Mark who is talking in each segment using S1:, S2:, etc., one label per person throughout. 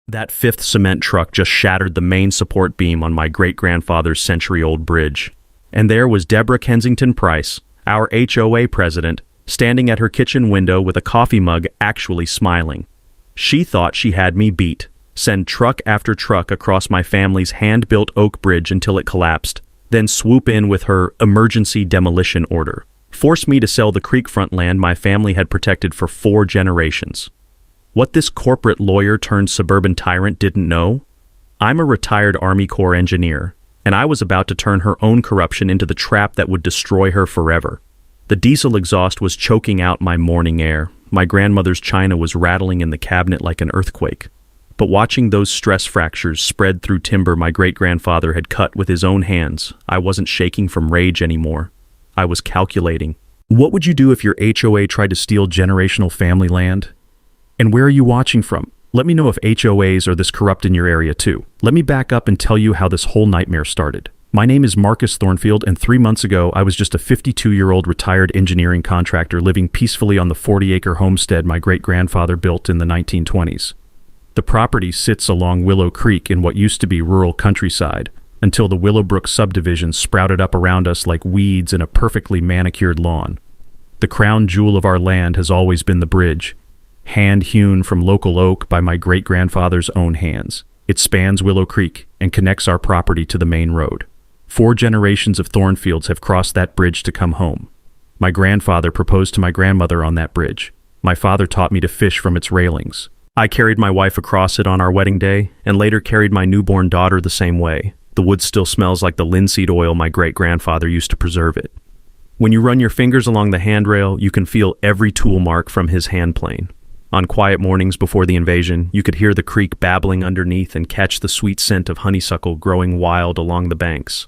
S1: That fifth cement truck just shattered the main support beam on my great-grandfather's century-old bridge. And there was Deborah Kensington Price, our HOA president, standing at her kitchen window with a coffee mug actually smiling. She thought she had me beat. Send truck after truck across my family's hand-built oak bridge until it collapsed, then swoop in with her emergency demolition order. Force me to sell the creekfront land my family had protected for 4 generations. What this corporate lawyer turned suburban tyrant didn't know? I'm a retired Army Corps engineer, and I was about to turn her own corruption into the trap that would destroy her forever. The diesel exhaust was choking out my morning air. My grandmother's china was rattling in the cabinet like an earthquake. But watching those stress fractures spread through timber my great-grandfather had cut with his own hands, I wasn't shaking from rage anymore. I was calculating. What would you do if your HOA tried to steal generational family land? And where are you watching from? Let me know if HOAs are this corrupt in your area too. Let me back up and tell you how this whole nightmare started. My name is Marcus Thornfield, and 3 months ago, I was just a 52-year-old retired engineering contractor living peacefully on the 40-acre homestead my great-grandfather built in the 1920s. The property sits along Willow Creek in what used to be rural countryside, until the Willowbrook subdivision sprouted up around us like weeds in a perfectly manicured lawn. The crown jewel of our land has always been the bridge, hand-hewn from local oak by my great-grandfather's own hands. It spans Willow Creek and connects our property to the main road. 4 generations of Thornfields have crossed that bridge to come home. My grandfather proposed to my grandmother on that bridge. My father taught me to fish from its railings. I carried my wife across it on our wedding day, and later carried my newborn daughter the same way. The wood still smells like the linseed oil my great-grandfather used to preserve it. When you run your fingers along the handrail, you can feel every tool mark from his handplane. On quiet mornings before the invasion, you could hear the creek babbling underneath and catch the sweet scent of honeysuckle growing wild along the banks.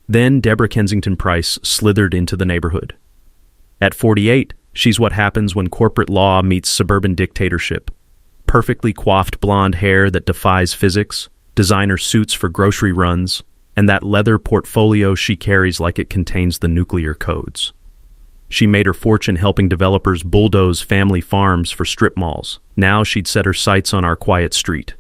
S1: Then Deborah Kensington Price slithered into the neighborhood. At 48, she's what happens when corporate law meets suburban dictatorship. Perfectly coiffed blonde hair that defies physics, designer suits for grocery runs, and that leather portfolio she carries like it contains the nuclear codes. She made her fortune helping developers bulldoze family farms for strip malls. Now she'd set her sights on our quiet street.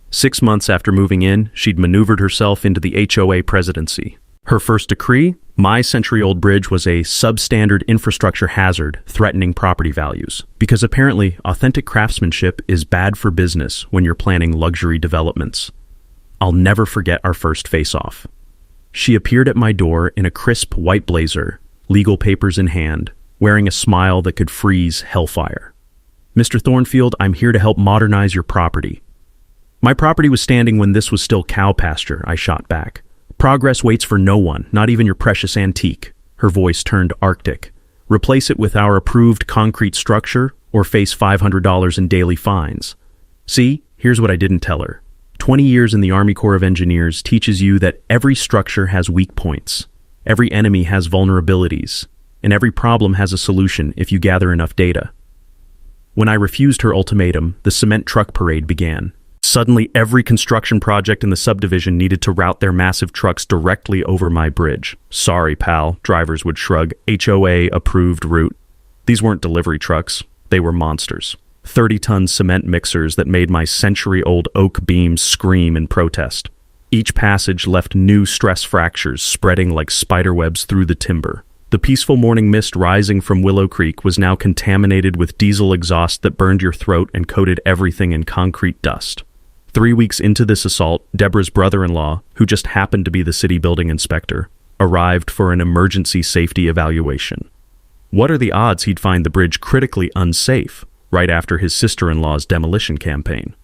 S1: 6 months after moving in, she'd maneuvered herself into the HOA presidency. Her first decree? My century-old bridge was a substandard infrastructure hazard threatening property values, because apparently authentic craftsmanship is bad for business when you're planning luxury developments. I'll never forget our first face-off. She appeared at my door in a crisp white blazer, legal papers in hand, wearing a smile that could freeze hellfire. Mr. Thornfield, I'm here to help modernize your property. My property was standing when this was still cow pasture, I shot back. Progress waits for no one, not even your precious antique. Her voice turned arctic. Replace it with our approved concrete structure or face $500 in daily fines. See, here's what I didn't tell her. 20 years in the Army Corps of Engineers teaches you that every structure has weak points. Every enemy has vulnerabilities, and every problem has a solution if you gather enough data. When I refused her ultimatum, the cement truck parade began. Suddenly, every construction project in the subdivision needed to route their massive trucks directly over my bridge. Sorry, pal, drivers would shrug. HOA-approved route. These weren't delivery trucks. They were monsters. 30-ton cement mixers that made my century-old oak beams scream in protest. Each passage left new stress fractures spreading like spiderwebs through the timber. The peaceful morning mist rising from Willow Creek was now contaminated with diesel exhaust that burned your throat and coated everything in concrete dust. 3 weeks into this assault, Deborah's brother-in-law, who just happened to be the city building inspector, arrived for an emergency safety evaluation. What are the odds he'd find the bridge critically unsafe right after his sister-in-law's demolition campaign?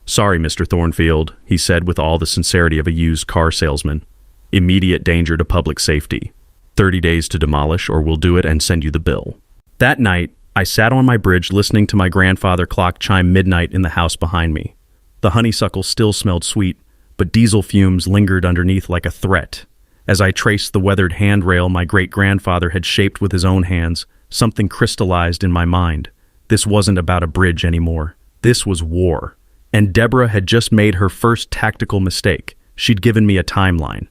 S1: Sorry, Mr. Thornfield, he said with all the sincerity of a used car salesman. Immediate danger to public safety. 30 days to demolish, or we'll do it and send you the bill. That night, I sat on my bridge listening to my grandfather clock chime midnight in the house behind me. The honeysuckle still smelled sweet, but diesel fumes lingered underneath like a threat. As I traced the weathered handrail my great-grandfather had shaped with his own hands, something crystallized in my mind. This wasn't about a bridge anymore. This was war. And Deborah had just made her first tactical mistake. She'd given me a timeline.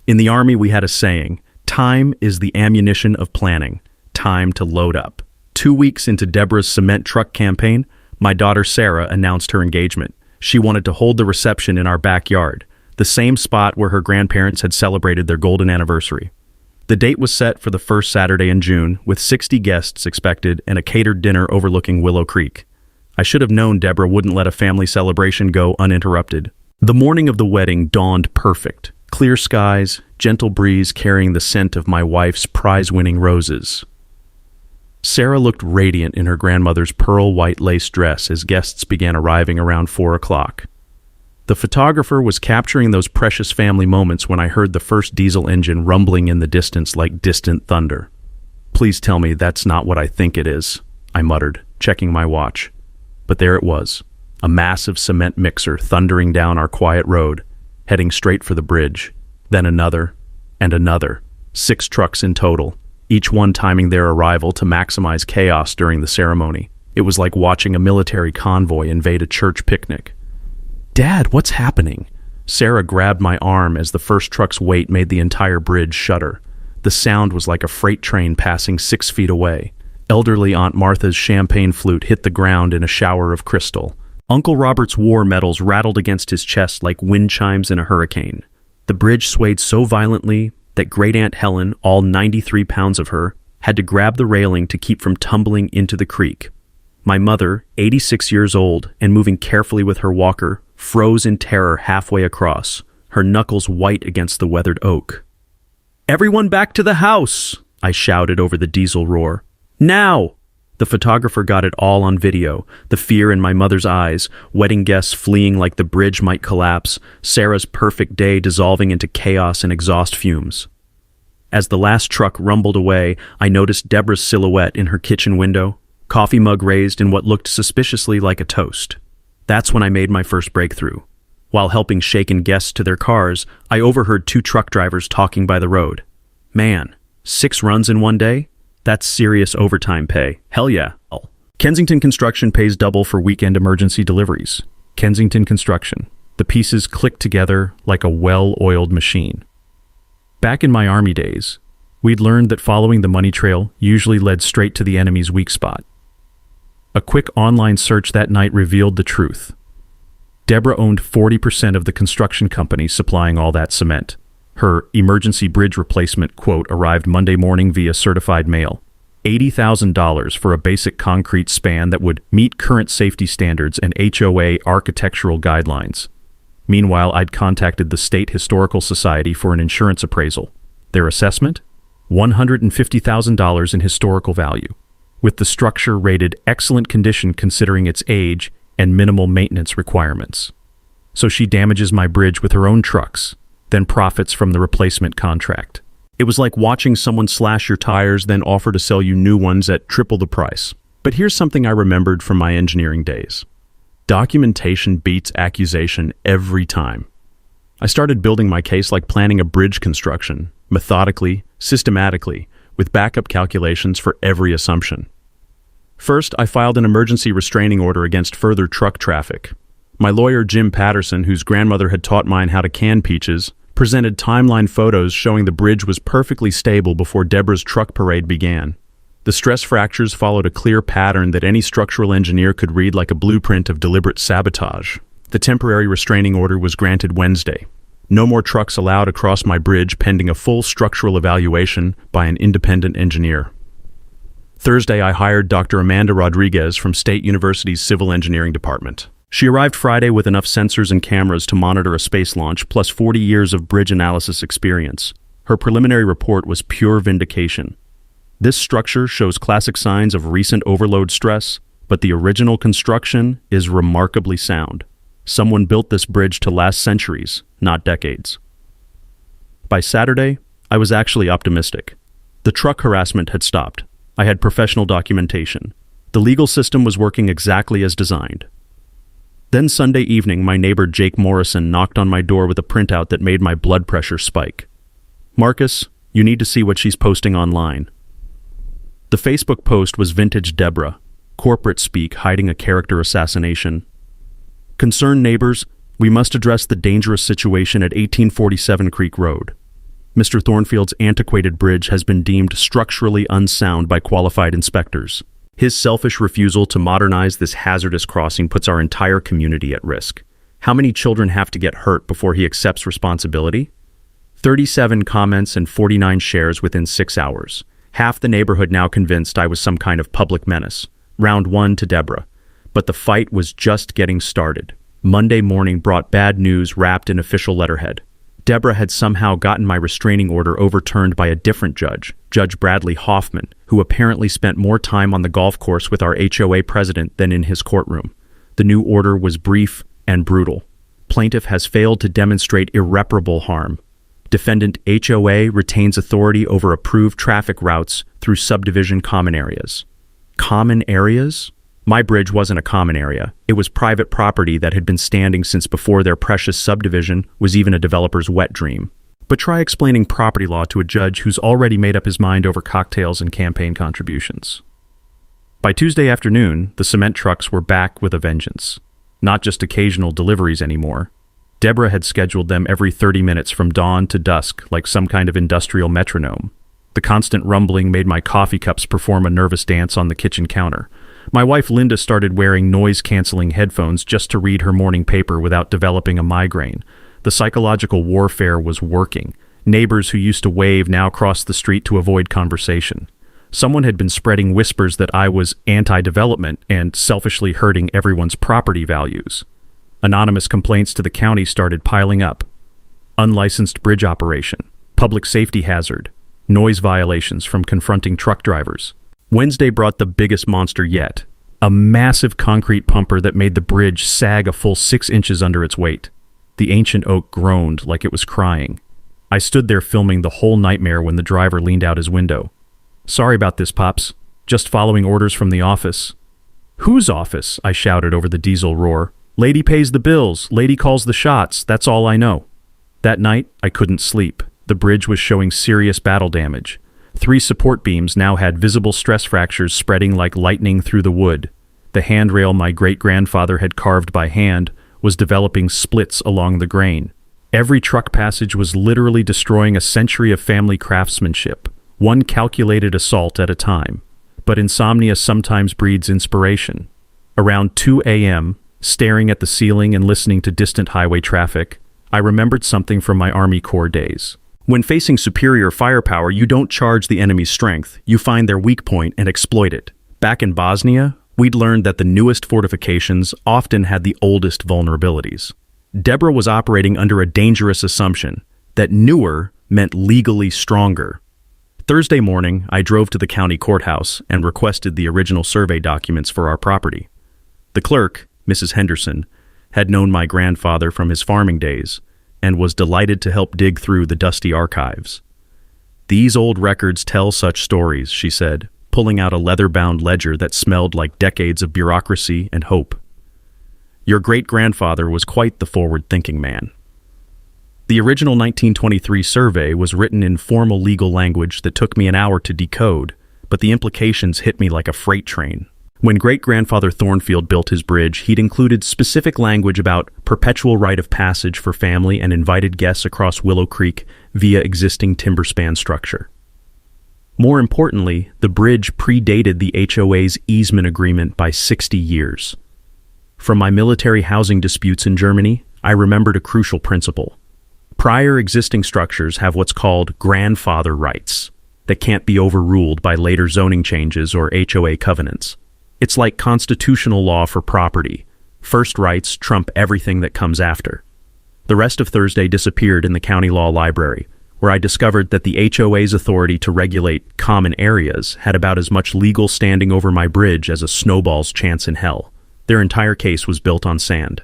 S1: In the Army, we had a saying, time is the ammunition of planning. Time to load up. 2 weeks into Deborah's cement truck campaign, my daughter Sarah announced her engagement. She wanted to hold the reception in our backyard, the same spot where her grandparents had celebrated their golden anniversary. The date was set for the first Saturday in June, with 60 guests expected and a catered dinner overlooking Willow Creek. I should have known Deborah wouldn't let a family celebration go uninterrupted. The morning of the wedding dawned perfect. Clear skies, gentle breeze carrying the scent of my wife's prize-winning roses. Sarah looked radiant in her grandmother's pearl white lace dress as guests began arriving around 4 o'clock. The photographer was capturing those precious family moments when I heard the first diesel engine rumbling in the distance like distant thunder. "Please tell me that's not what I think it is," I muttered, checking my watch. But there it was, a massive cement mixer thundering down our quiet road, heading straight for the bridge. Then another, and another. 6 trucks in total, each one timing their arrival to maximize chaos during the ceremony. It was like watching a military convoy invade a church picnic. "Dad, what's happening?" Sarah grabbed my arm as the first truck's weight made the entire bridge shudder. The sound was like a freight train passing 6 feet away. Elderly Aunt Martha's champagne flute hit the ground in a shower of crystal. Uncle Robert's war medals rattled against his chest like wind chimes in a hurricane. The bridge swayed so violently that Great Aunt Helen, all 93 pounds of her, had to grab the railing to keep from tumbling into the creek. My mother, 86 years old and moving carefully with her walker, froze in terror halfway across, her knuckles white against the weathered oak. "Everyone back to the house!" I shouted over the diesel roar. "Now!" The photographer got it all on video, the fear in my mother's eyes, wedding guests fleeing like the bridge might collapse, Sarah's perfect day dissolving into chaos and exhaust fumes. As the last truck rumbled away, I noticed Deborah's silhouette in her kitchen window, coffee mug raised in what looked suspiciously like a toast. That's when I made my first breakthrough. While helping shaken guests to their cars, I overheard 2 truck drivers talking by the road. "Man, 6 runs in one day? That's serious overtime pay. Hell yeah." Kensington Construction pays double for weekend emergency deliveries. Kensington Construction. The pieces click together like a well-oiled machine. Back in my Army days, we'd learned that following the money trail usually led straight to the enemy's weak spot. A quick online search that night revealed the truth. Deborah owned 40% of the construction company supplying all that cement. Her emergency bridge replacement quote arrived Monday morning via certified mail. $80,000 for a basic concrete span that would meet current safety standards and HOA architectural guidelines. Meanwhile, I'd contacted the State Historical Society for an insurance appraisal. Their assessment? $150,000 in historical value, with the structure rated excellent condition considering its age and minimal maintenance requirements. So she damages my bridge with her own trucks, then profits from the replacement contract. It was like watching someone slash your tires, then offer to sell you new ones at triple the price. But here's something I remembered from my engineering days. Documentation beats accusation every time. I started building my case like planning a bridge construction, methodically, systematically, with backup calculations for every assumption. First, I filed an emergency restraining order against further truck traffic. My lawyer, Jim Patterson, whose grandmother had taught mine how to can peaches, presented timeline photos showing the bridge was perfectly stable before Deborah's truck parade began. The stress fractures followed a clear pattern that any structural engineer could read like a blueprint of deliberate sabotage. The temporary restraining order was granted Wednesday. No more trucks allowed across my bridge pending a full structural evaluation by an independent engineer. Thursday, I hired Dr. Amanda Rodriguez from State University's Civil Engineering Department. She arrived Friday with enough sensors and cameras to monitor a space launch, plus 40 years of bridge analysis experience. Her preliminary report was pure vindication. This structure shows classic signs of recent overload stress, but the original construction is remarkably sound. Someone built this bridge to last centuries, not decades. By Saturday, I was actually optimistic. The truck harassment had stopped. I had professional documentation. The legal system was working exactly as designed. Then Sunday evening, my neighbor Jake Morrison knocked on my door with a printout that made my blood pressure spike. "Marcus, you need to see what she's posting online." The Facebook post was vintage Deborah, corporate speak hiding a character assassination. "Concerned neighbors, we must address the dangerous situation at 1847 Creek Road. Mr. Thornfield's antiquated bridge has been deemed structurally unsound by qualified inspectors. His selfish refusal to modernize this hazardous crossing puts our entire community at risk. How many children have to get hurt before he accepts responsibility? 37 comments and 49 shares within 6 hours. Half the neighborhood now convinced I was some kind of public menace. Round 1 to Deborah. But the fight was just getting started. Monday morning brought bad news wrapped in official letterhead. Deborah had somehow gotten my restraining order overturned by a different judge, Judge Bradley Hoffman, who apparently spent more time on the golf course with our HOA president than in his courtroom. The new order was brief and brutal. Plaintiff has failed to demonstrate irreparable harm. Defendant HOA retains authority over approved traffic routes through subdivision common areas. Common areas? My bridge wasn't a common area. It was private property that had been standing since before their precious subdivision was even a developer's wet dream. But try explaining property law to a judge who's already made up his mind over cocktails and campaign contributions. By Tuesday afternoon, the cement trucks were back with a vengeance. Not just occasional deliveries anymore. Deborah had scheduled them every 30 minutes from dawn to dusk like some kind of industrial metronome. The constant rumbling made my coffee cups perform a nervous dance on the kitchen counter. My wife Linda started wearing noise-canceling headphones just to read her morning paper without developing a migraine. The psychological warfare was working. Neighbors who used to wave now crossed the street to avoid conversation. Someone had been spreading whispers that I was anti-development and selfishly hurting everyone's property values. Anonymous complaints to the county started piling up. Unlicensed bridge operation, public safety hazard, noise violations from confronting truck drivers. Wednesday brought the biggest monster yet, a massive concrete pumper that made the bridge sag a full 6 inches under its weight. The ancient oak groaned like it was crying. I stood there filming the whole nightmare when the driver leaned out his window. "Sorry about this, Pops. Just following orders from the office." "Whose office?" I shouted over the diesel roar. "Lady pays the bills, lady calls the shots, that's all I know." That night, I couldn't sleep. The bridge was showing serious battle damage. 3 support beams now had visible stress fractures spreading like lightning through the wood. The handrail my great-grandfather had carved by hand was developing splits along the grain. Every truck passage was literally destroying a century of family craftsmanship, one calculated assault at a time. But insomnia sometimes breeds inspiration. Around 2 a.m., staring at the ceiling and listening to distant highway traffic, I remembered something from my Army Corps days. When facing superior firepower, you don't charge the enemy's strength, you find their weak point and exploit it. Back in Bosnia, we'd learned that the newest fortifications often had the oldest vulnerabilities. Deborah was operating under a dangerous assumption that newer meant legally stronger. Thursday morning, I drove to the county courthouse and requested the original survey documents for our property. The clerk, Mrs. Henderson, had known my grandfather from his farming days and was delighted to help dig through the dusty archives. "These old records tell such stories," she said, pulling out a leather-bound ledger that smelled like decades of bureaucracy and hope. "Your great-grandfather was quite the forward-thinking man." The original 1923 survey was written in formal legal language that took me an hour to decode, but the implications hit me like a freight train. When great-grandfather Thornfield built his bridge, he'd included specific language about perpetual right of passage for family and invited guests across Willow Creek via existing timber span structure. More importantly, the bridge predated the HOA's easement agreement by 60 years. From my military housing disputes in Germany, I remembered a crucial principle. Prior existing structures have what's called grandfather rights that can't be overruled by later zoning changes or HOA covenants. It's like constitutional law for property. First rights trump everything that comes after. The rest of Thursday disappeared in the county law library, where I discovered that the HOA's authority to regulate common areas had about as much legal standing over my bridge as a snowball's chance in hell. Their entire case was built on sand.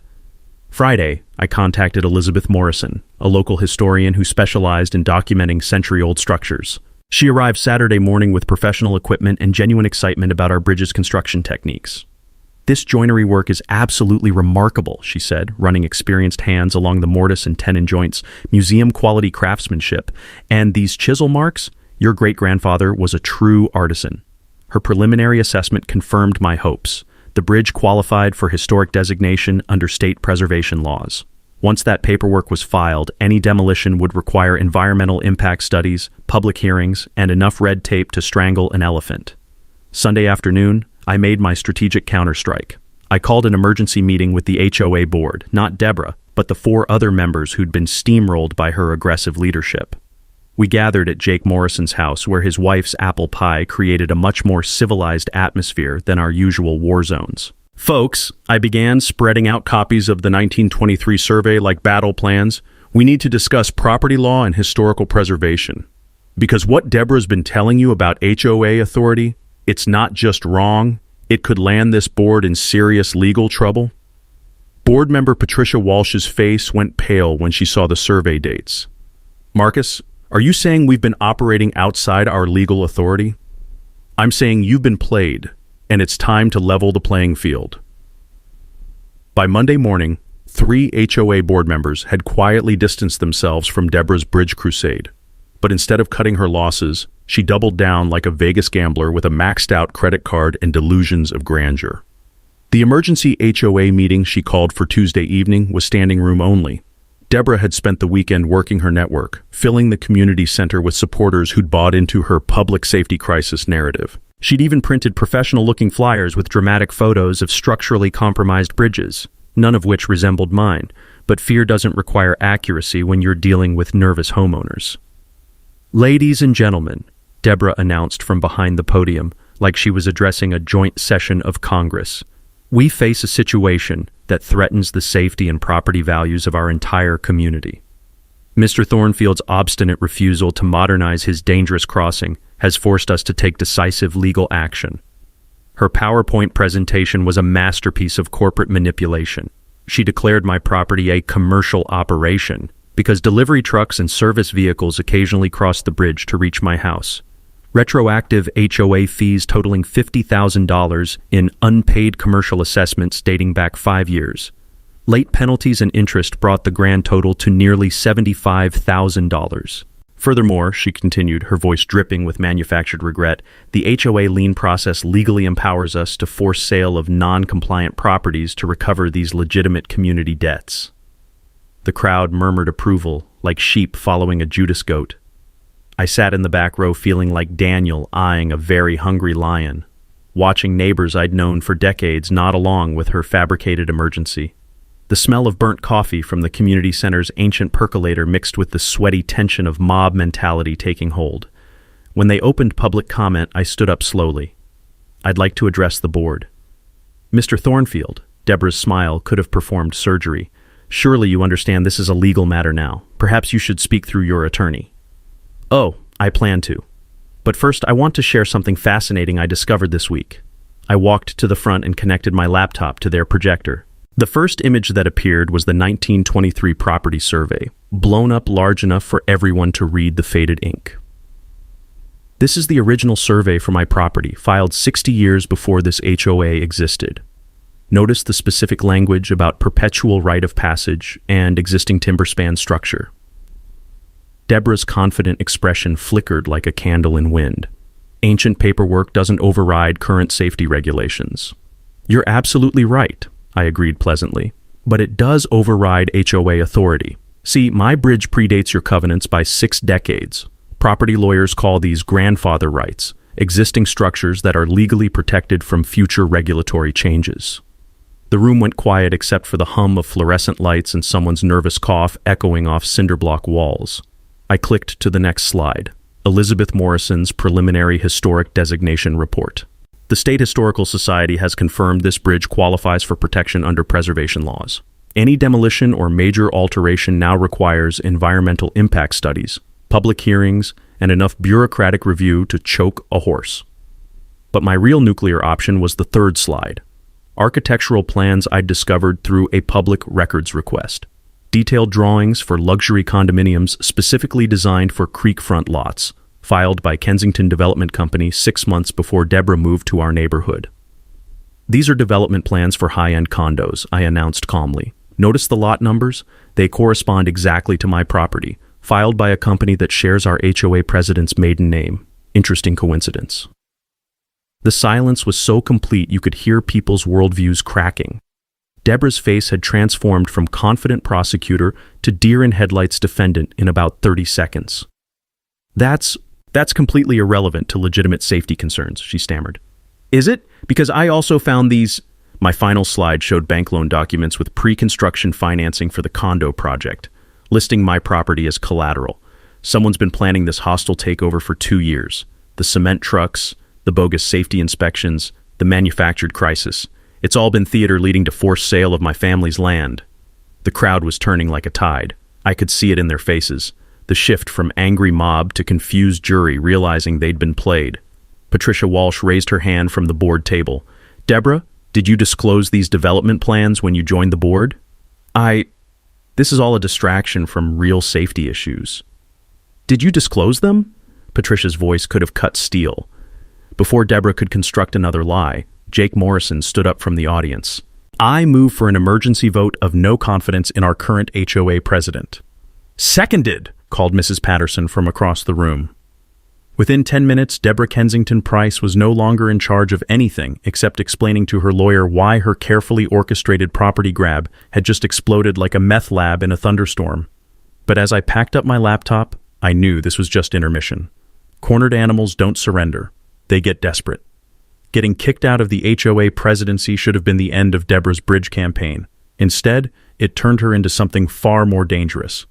S1: Friday, I contacted Elizabeth Morrison, a local historian who specialized in documenting century-old structures. She arrived Saturday morning with professional equipment and genuine excitement about our bridge's construction techniques. "This joinery work is absolutely remarkable," she said, running experienced hands along the mortise and tenon joints, museum-quality craftsmanship. "And these chisel marks? Your great-grandfather was a true artisan." Her preliminary assessment confirmed my hopes. The bridge qualified for historic designation under state preservation laws. Once that paperwork was filed, any demolition would require environmental impact studies, public hearings, and enough red tape to strangle an elephant. Sunday afternoon, I made my strategic counterstrike. I called an emergency meeting with the HOA board, not Deborah, but the 4 other members who'd been steamrolled by her aggressive leadership. We gathered at Jake Morrison's house, where his wife's apple pie created a much more civilized atmosphere than our usual war zones. Folks, I began, spreading out copies of the 1923 survey like battle plans. We need to discuss property law and historical preservation. Because what Deborah's been telling you about HOA authority, it's not just wrong, it could land this board in serious legal trouble. Board member Patricia Walsh's face went pale when she saw the survey dates. Marcus, are you saying we've been operating outside our legal authority? I'm saying you've been played, and it's time to level the playing field. By Monday morning, 3 HOA board members had quietly distanced themselves from Deborah's bridge crusade. But instead of cutting her losses, she doubled down like a Vegas gambler with a maxed-out credit card and delusions of grandeur. The emergency HOA meeting she called for Tuesday evening was standing room only. Deborah had spent the weekend working her network, filling the community center with supporters who'd bought into her public safety crisis narrative. She'd even printed professional-looking flyers with dramatic photos of structurally compromised bridges, none of which resembled mine, but fear doesn't require accuracy when you're dealing with nervous homeowners. "Ladies and gentlemen," Deborah announced from behind the podium, like she was addressing a joint session of Congress, "we face a situation that threatens the safety and property values of our entire community. Mr. Thornfield's obstinate refusal to modernize his dangerous crossing has forced us to take decisive legal action." Her PowerPoint presentation was a masterpiece of corporate manipulation. She declared my property a commercial operation because delivery trucks and service vehicles occasionally cross the bridge to reach my house. Retroactive HOA fees totaling $50,000 in unpaid commercial assessments dating back 5 years. Late penalties and interest brought the grand total to nearly $75,000. Furthermore, she continued, her voice dripping with manufactured regret, the HOA lien process legally empowers us to force sale of non-compliant properties to recover these legitimate community debts. The crowd murmured approval, like sheep following a Judas goat. I sat in the back row feeling like Daniel eyeing a very hungry lion, watching neighbors I'd known for decades nod along with her fabricated emergency. The smell of burnt coffee from the community center's ancient percolator mixed with the sweaty tension of mob mentality taking hold. When they opened public comment, I stood up slowly. "I'd like to address the board." "Mr. Thornfield," Deborah's smile could have performed surgery. "Surely you understand this is a legal matter now. Perhaps you should speak through your attorney." "Oh, I plan to. But first, I want to share something fascinating I discovered this week." I walked to the front and connected my laptop to their projector. The first image that appeared was the 1923 property survey, blown up large enough for everyone to read the faded ink. This is the original survey for my property, filed 60 years before this HOA existed. Notice the specific language about perpetual right of passage and existing timber span structure. Deborah's confident expression flickered like a candle in wind. Ancient paperwork doesn't override current safety regulations. "You're absolutely right," I agreed pleasantly, "but it does override HOA authority. See, my bridge predates your covenants by 6 decades. Property lawyers call these grandfather rights, existing structures that are legally protected from future regulatory changes." The room went quiet except for the hum of fluorescent lights and someone's nervous cough echoing off cinderblock walls. I clicked to the next slide, Elizabeth Morrison's Preliminary Historic Designation Report. The State Historical Society has confirmed this bridge qualifies for protection under preservation laws. Any demolition or major alteration now requires environmental impact studies, public hearings, and enough bureaucratic review to choke a horse. But my real nuclear option was the third slide. Architectural plans I'd discovered through a public records request. Detailed drawings for luxury condominiums specifically designed for creekfront lots, filed by Kensington Development Company 6 months before Deborah moved to our neighborhood. "These are development plans for high-end condos," I announced calmly. "Notice the lot numbers? They correspond exactly to my property, filed by a company that shares our HOA president's maiden name. Interesting coincidence." The silence was so complete you could hear people's worldviews cracking. Deborah's face had transformed from confident prosecutor to deer-in-headlights defendant in about 30 seconds. That's completely irrelevant to legitimate safety concerns," she stammered. "Is it? Because I also found these My final slide showed bank loan documents with pre-construction financing for the condo project, listing my property as collateral. Someone's been planning this hostile takeover for 2 years. The cement trucks, the bogus safety inspections, the manufactured crisis. It's all been theater leading to forced sale of my family's land. The crowd was turning like a tide. I could see it in their faces. The shift from angry mob to confused jury realizing they'd been played. Patricia Walsh raised her hand from the board table. Deborah, did you disclose these development plans when you joined the board? This is all a distraction from real safety issues. Did you disclose them? Patricia's voice could have cut steel. Before Deborah could construct another lie, Jake Morrison stood up from the audience. I move for an emergency vote of no confidence in our current HOA president. Seconded, called Mrs. Patterson from across the room. Within 10 minutes, Deborah Kensington Price was no longer in charge of anything except explaining to her lawyer why her carefully orchestrated property grab had just exploded like a meth lab in a thunderstorm. But as I packed up my laptop, I knew this was just intermission. Cornered animals don't surrender. They get desperate. Getting kicked out of the HOA presidency should have been the end of Deborah's bridge campaign. Instead, it turned her into something far more dangerous.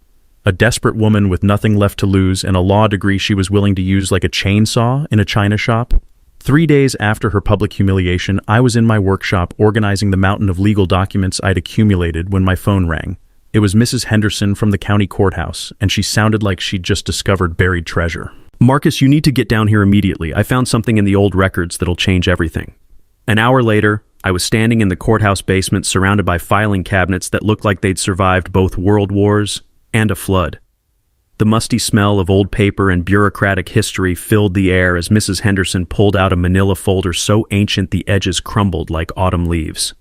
S1: A desperate woman with nothing left to lose and a law degree she was willing to use like a chainsaw in a china shop. 3 days after her public humiliation, I was in my workshop organizing the mountain of legal documents I'd accumulated when my phone rang. It was Mrs. Henderson from the county courthouse, and she sounded like she'd just discovered buried treasure. Marcus, you need to get down here immediately. I found something in the old records that'll change everything. An hour later, I was standing in the courthouse basement surrounded by filing cabinets that looked like they'd survived both world wars and a flood. The musty smell of old paper and bureaucratic history filled the air as Mrs. Henderson pulled out a manila folder so ancient the edges crumbled like autumn leaves.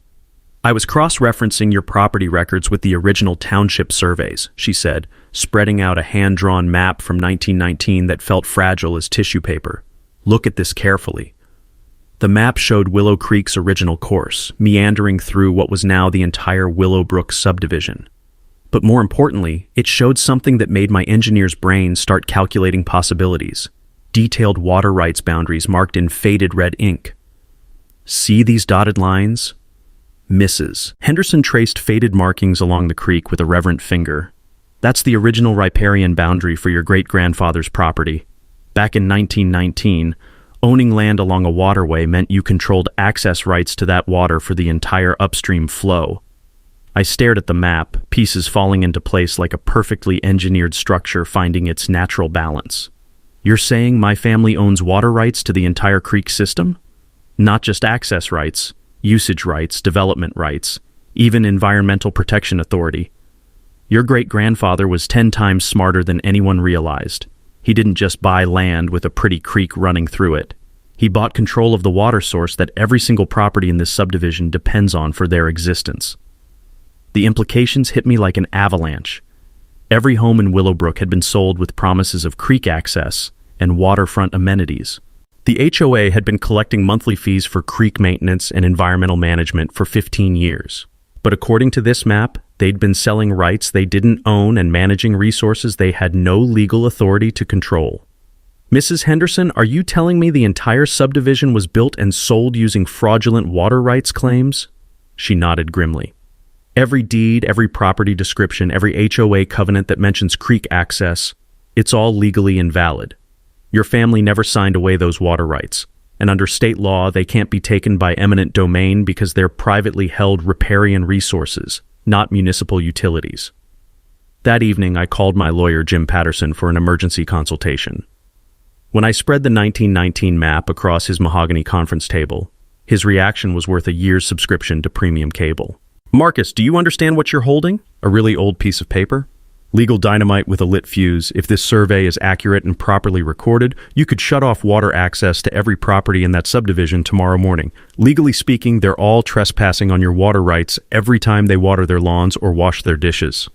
S1: I was cross-referencing your property records with the original township surveys, she said, spreading out a hand-drawn map from 1919 that felt fragile as tissue paper. Look at this carefully. The map showed Willow Creek's original course, meandering through what was now the entire Willowbrook subdivision. But more importantly, it showed something that made my engineer's brain start calculating possibilities. Detailed water rights boundaries marked in faded red ink. See these dotted lines? Misses. Henderson traced faded markings along the creek with a reverent finger. That's the original riparian boundary for your great-grandfather's property. Back in 1919, owning land along a waterway meant you controlled access rights to that water for the entire upstream flow. I stared at the map, pieces falling into place like a perfectly engineered structure finding its natural balance. You're saying my family owns water rights to the entire creek system? Not just access rights, usage rights, development rights, even environmental protection authority. Your great-grandfather was 10 times smarter than anyone realized. He didn't just buy land with a pretty creek running through it. He bought control of the water source that every single property in this subdivision depends on for their existence. The implications hit me like an avalanche. Every home in Willowbrook had been sold with promises of creek access and waterfront amenities. The HOA had been collecting monthly fees for creek maintenance and environmental management for 15 years. But according to this map, they'd been selling rights they didn't own and managing resources they had no legal authority to control. Mrs. Henderson, are you telling me the entire subdivision was built and sold using fraudulent water rights claims? She nodded grimly. Every deed, every property description, every HOA covenant that mentions creek access, it's all legally invalid. Your family never signed away those water rights, and under state law, they can't be taken by eminent domain because they're privately held riparian resources, not municipal utilities. That evening, I called my lawyer, Jim Patterson, for an emergency consultation. When I spread the 1919 map across his mahogany conference table, his reaction was worth a year's subscription to premium cable. Marcus, do you understand what you're holding? A really old piece of paper? Legal dynamite with a lit fuse. If this survey is accurate and properly recorded, you could shut off water access to every property in that subdivision tomorrow morning. Legally speaking, they're all trespassing on your water rights every time they water their lawns or wash their dishes.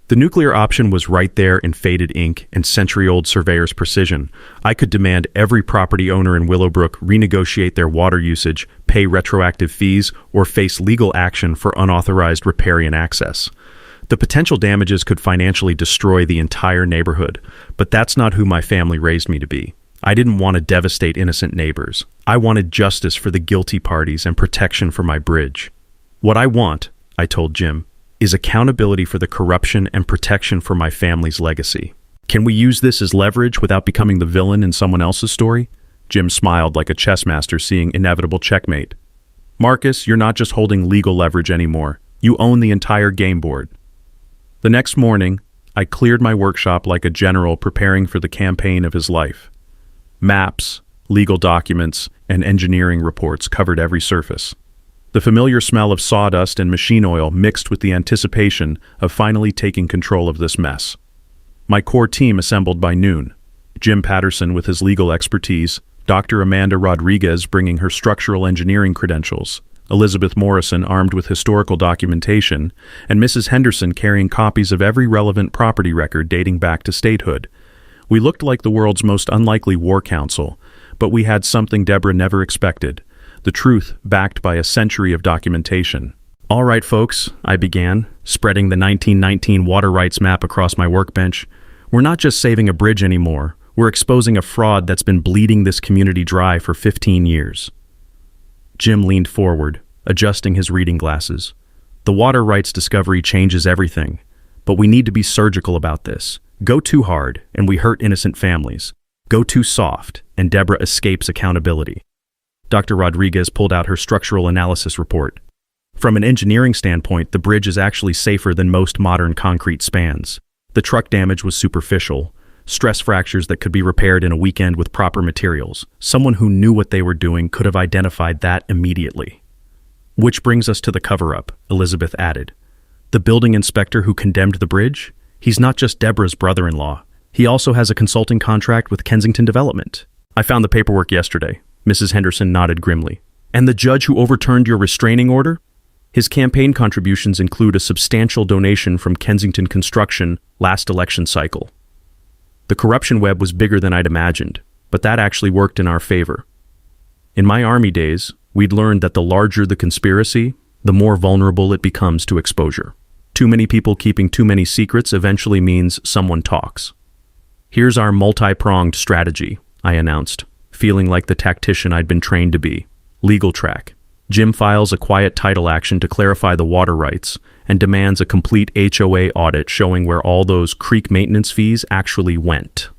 S1: The nuclear option was right there in faded ink and century-old surveyor's precision. I could demand every property owner in Willowbrook renegotiate their water usage, pay retroactive fees, or face legal action for unauthorized riparian access. The potential damages could financially destroy the entire neighborhood, but that's not who my family raised me to be. I didn't want to devastate innocent neighbors. I wanted justice for the guilty parties and protection for my bridge. What I want, I told Jim, is accountability for the corruption and protection for my family's legacy. Can we use this as leverage without becoming the villain in someone else's story? Jim smiled like a chess master seeing inevitable checkmate. Marcus, you're not just holding legal leverage anymore. You own the entire game board. The next morning, I cleared my workshop like a general preparing for the campaign of his life. Maps, legal documents, and engineering reports covered every surface. The familiar smell of sawdust and machine oil mixed with the anticipation of finally taking control of this mess. My core team assembled by noon. Jim Patterson with his legal expertise, Dr. Amanda Rodriguez bringing her structural engineering credentials, Elizabeth Morrison armed with historical documentation, and Mrs. Henderson carrying copies of every relevant property record dating back to statehood. We looked like the world's most unlikely war council, but we had something Deborah never expected, the truth backed by a century of documentation. All right, folks, I began, spreading the 1919 water rights map across my workbench. We're not just saving a bridge anymore. We're exposing a fraud that's been bleeding this community dry for 15 years. Jim leaned forward, adjusting his reading glasses. The water rights discovery changes everything, but we need to be surgical about this. Go too hard, and we hurt innocent families. Go too soft, and Deborah escapes accountability. Dr. Rodriguez pulled out her structural analysis report. From an engineering standpoint, the bridge is actually safer than most modern concrete spans. The truck damage was superficial, stress fractures that could be repaired in a weekend with proper materials. Someone who knew what they were doing could have identified that immediately. Which brings us to the cover-up, Elizabeth added. The building inspector who condemned the bridge? He's not just Deborah's brother-in-law. He also has a consulting contract with Kensington Development. I found the paperwork yesterday. Mrs. Henderson nodded grimly. And the judge who overturned your restraining order? His campaign contributions include a substantial donation from Kensington Construction last election cycle. The corruption web was bigger than I'd imagined, but that actually worked in our favor. In my Army days, we'd learned that the larger the conspiracy, the more vulnerable it becomes to exposure. Too many people keeping too many secrets eventually means someone talks. Here's our multi-pronged strategy, I announced, feeling like the tactician I'd been trained to be. Legal track. Jim files a quiet title action to clarify the water rights and demands a complete HOA audit showing where all those creek maintenance fees actually went.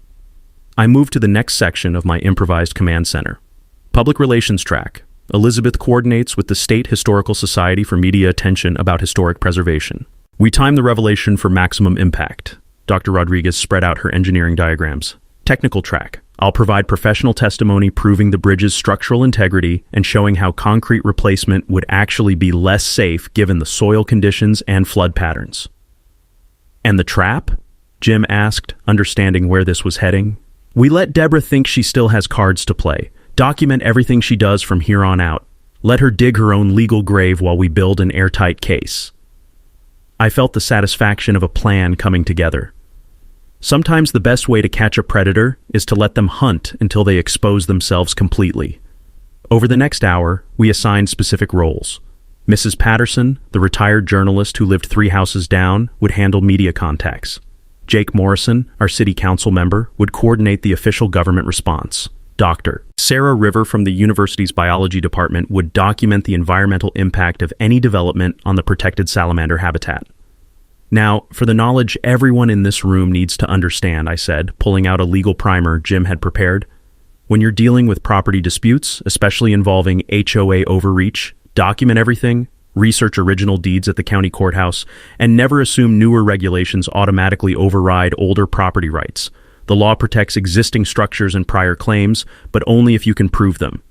S1: I moved to the next section of my improvised command center. Public relations track. Elizabeth coordinates with the State Historical Society for media attention about historic preservation. We time the revelation for maximum impact. Dr. Rodriguez spread out her engineering diagrams. Technical track. I'll provide professional testimony proving the bridge's structural integrity and showing how concrete replacement would actually be less safe given the soil conditions and flood patterns. And the trap? Jim asked, understanding where this was heading. We let Deborah think she still has cards to play. Document everything she does from here on out. Let her dig her own legal grave while we build an airtight case. I felt the satisfaction of a plan coming together. Sometimes the best way to catch a predator is to let them hunt until they expose themselves completely. Over the next hour, we assigned specific roles. Mrs. Patterson, the retired journalist who lived 3 houses down, would handle media contacts. Jake Morrison, our city council member, would coordinate the official government response. Dr. Sarah River from the university's biology department would document the environmental impact of any development on the protected salamander habitat. Now, for the knowledge everyone in this room needs to understand, I said, pulling out a legal primer Jim had prepared. When you're dealing with property disputes, especially involving HOA overreach, document everything, research original deeds at the county courthouse, and never assume newer regulations automatically override older property rights. The law protects existing structures and prior claims, but only if you can prove them.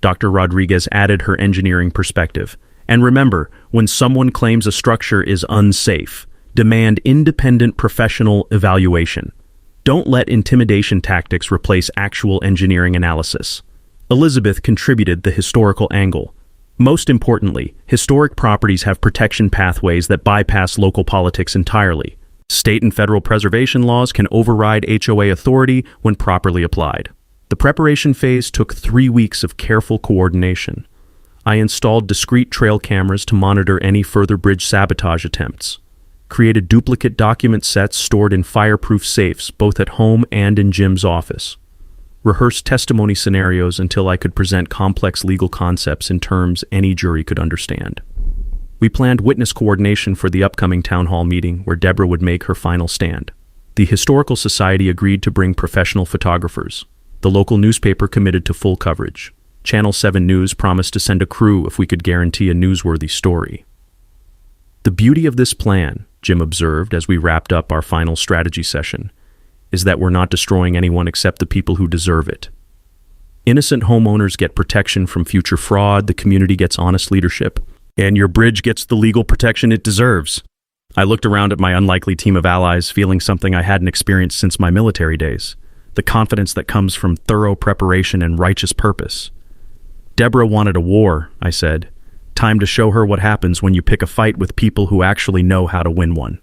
S1: Dr. Rodriguez added her engineering perspective. And remember, when someone claims a structure is unsafe, demand independent professional evaluation. Don't let intimidation tactics replace actual engineering analysis. Elizabeth contributed the historical angle. Most importantly, historic properties have protection pathways that bypass local politics entirely. State and federal preservation laws can override HOA authority when properly applied. The preparation phase took 3 weeks of careful coordination. I installed discrete trail cameras to monitor any further bridge sabotage attempts. Created duplicate document sets stored in fireproof safes, both at home and in Jim's office. rehearsed testimony scenarios until I could present complex legal concepts in terms any jury could understand. We planned witness coordination for the upcoming town hall meeting where Deborah would make her final stand. The Historical Society agreed to bring professional photographers. The local newspaper committed to full coverage. Channel 7 News promised to send a crew if we could guarantee a newsworthy story. The beauty of this plan, Jim observed as we wrapped up our final strategy session, is that we're not destroying anyone except the people who deserve it. Innocent homeowners get protection from future fraud, the community gets honest leadership, and your bridge gets the legal protection it deserves. I looked around at my unlikely team of allies, feeling something I hadn't experienced since my military days, the confidence that comes from thorough preparation and righteous purpose. Deborah wanted a war, I said. Time to show her what happens when you pick a fight with people who actually know how to win one.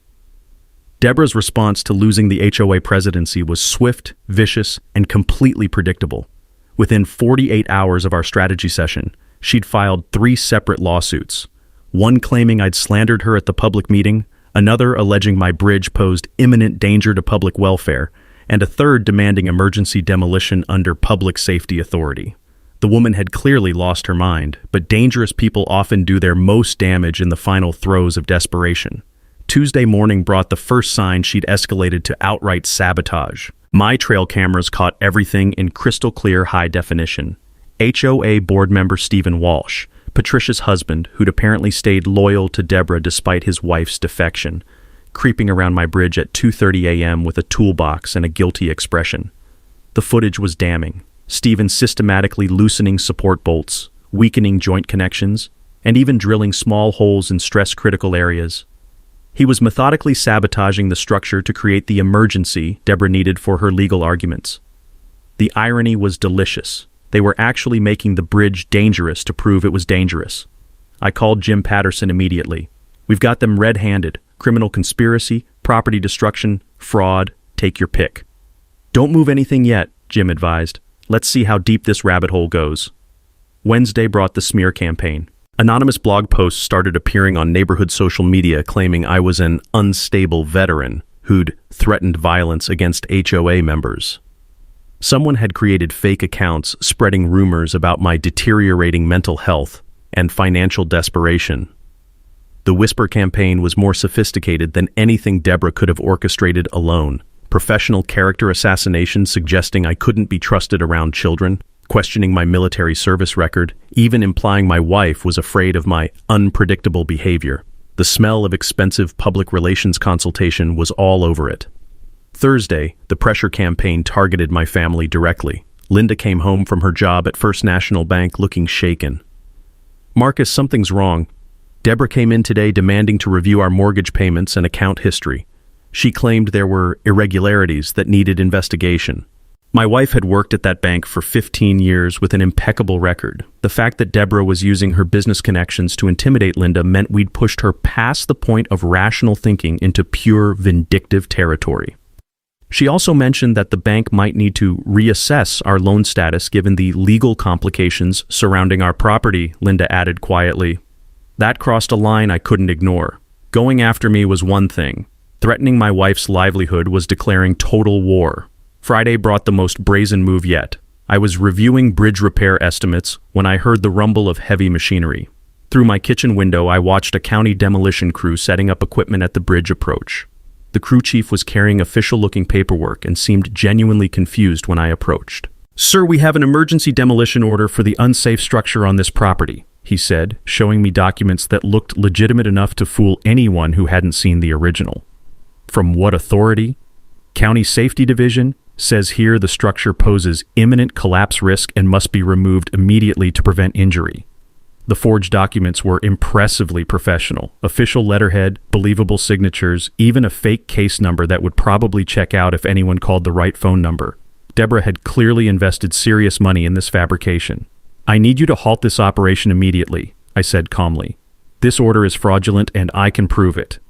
S1: Deborah's response to losing the HOA presidency was swift, vicious, and completely predictable. Within 48 hours of our strategy session, she'd filed 3 separate lawsuits, one claiming I'd slandered her at the public meeting, another alleging my bridge posed imminent danger to public welfare, and a third demanding emergency demolition under public safety authority. The woman had clearly lost her mind, but dangerous people often do their most damage in the final throes of desperation. Tuesday morning brought the first sign she'd escalated to outright sabotage. My trail cameras caught everything in crystal clear high definition. HOA board member Stephen Walsh, Patricia's husband, who'd apparently stayed loyal to Deborah despite his wife's defection, creeping around my bridge at 2:30 a.m. with a toolbox and a guilty expression. The footage was damning. Stephen systematically loosening support bolts, weakening joint connections, and even drilling small holes in stress-critical areas. He was methodically sabotaging the structure to create the emergency Deborah needed for her legal arguments. The irony was delicious. They were actually making the bridge dangerous to prove it was dangerous. I called Jim Patterson immediately. We've got them red-handed. Criminal conspiracy, property destruction, fraud, take your pick. Don't move anything yet, Jim advised. Let's see how deep this rabbit hole goes. Wednesday brought the smear campaign. Anonymous blog posts started appearing on neighborhood social media claiming I was an unstable veteran who'd threatened violence against HOA members. Someone had created fake accounts spreading rumors about my deteriorating mental health and financial desperation. The whisper campaign was more sophisticated than anything Deborah could have orchestrated alone. Professional character assassination suggesting I couldn't be trusted around children, questioning my military service record, even implying my wife was afraid of my unpredictable behavior. The smell of expensive public relations consultation was all over it. Thursday, the pressure campaign targeted my family directly. Linda came home from her job at First National Bank looking shaken. Marcus, something's wrong. Deborah came in today demanding to review our mortgage payments and account history. She claimed there were irregularities that needed investigation. My wife had worked at that bank for 15 years with an impeccable record. The fact that Deborah was using her business connections to intimidate Linda meant we'd pushed her past the point of rational thinking into pure vindictive territory. She also mentioned that the bank might need to reassess our loan status given the legal complications surrounding our property, Linda added quietly. That crossed a line I couldn't ignore. Going after me was one thing. Threatening my wife's livelihood was declaring total war. Friday brought the most brazen move yet. I was reviewing bridge repair estimates when I heard the rumble of heavy machinery. Through my kitchen window, I watched a county demolition crew setting up equipment at the bridge approach. The crew chief was carrying official-looking paperwork and seemed genuinely confused when I approached. "Sir, we have an emergency demolition order for the unsafe structure on this property," he said, showing me documents that looked legitimate enough to fool anyone who hadn't seen the original. From what authority? County Safety Division says here the structure poses imminent collapse risk and must be removed immediately to prevent injury. The forged documents were impressively professional. Official letterhead, believable signatures, even a fake case number that would probably check out if anyone called the right phone number. Deborah had clearly invested serious money in this fabrication. "I need you to halt this operation immediately," I said calmly. "This order is fraudulent and I can prove it."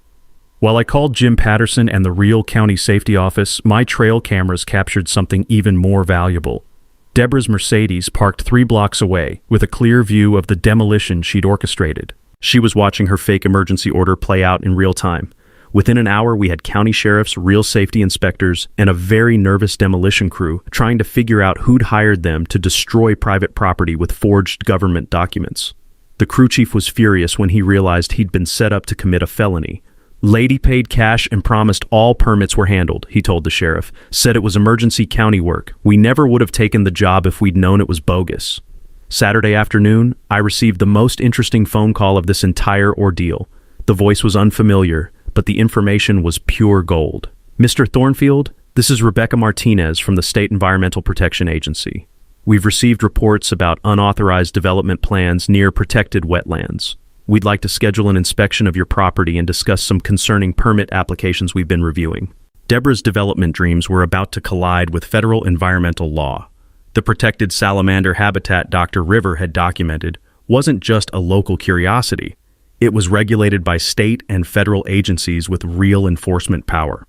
S1: While I called Jim Patterson and the real county safety office, my trail cameras captured something even more valuable. Deborah's Mercedes parked 3 blocks away, with a clear view of the demolition she'd orchestrated. She was watching her fake emergency order play out in real time. Within an hour, we had county sheriffs, real safety inspectors, and a very nervous demolition crew trying to figure out who'd hired them to destroy private property with forged government documents. The crew chief was furious when he realized he'd been set up to commit a felony. "Lady paid cash and promised all permits were handled," he told the sheriff. "Said it was emergency county work. We never would have taken the job if we'd known it was bogus." Saturday afternoon, I received the most interesting phone call of this entire ordeal. The voice was unfamiliar, but the information was pure gold. "Mr. Thornfield, this is Rebecca Martinez from the State Environmental Protection Agency. We've received reports about unauthorized development plans near protected wetlands. We'd like to schedule an inspection of your property and discuss some concerning permit applications we've been reviewing." Deborah's development dreams were about to collide with federal environmental law. The protected salamander habitat Dr. River had documented wasn't just a local curiosity. It was regulated by state and federal agencies with real enforcement power.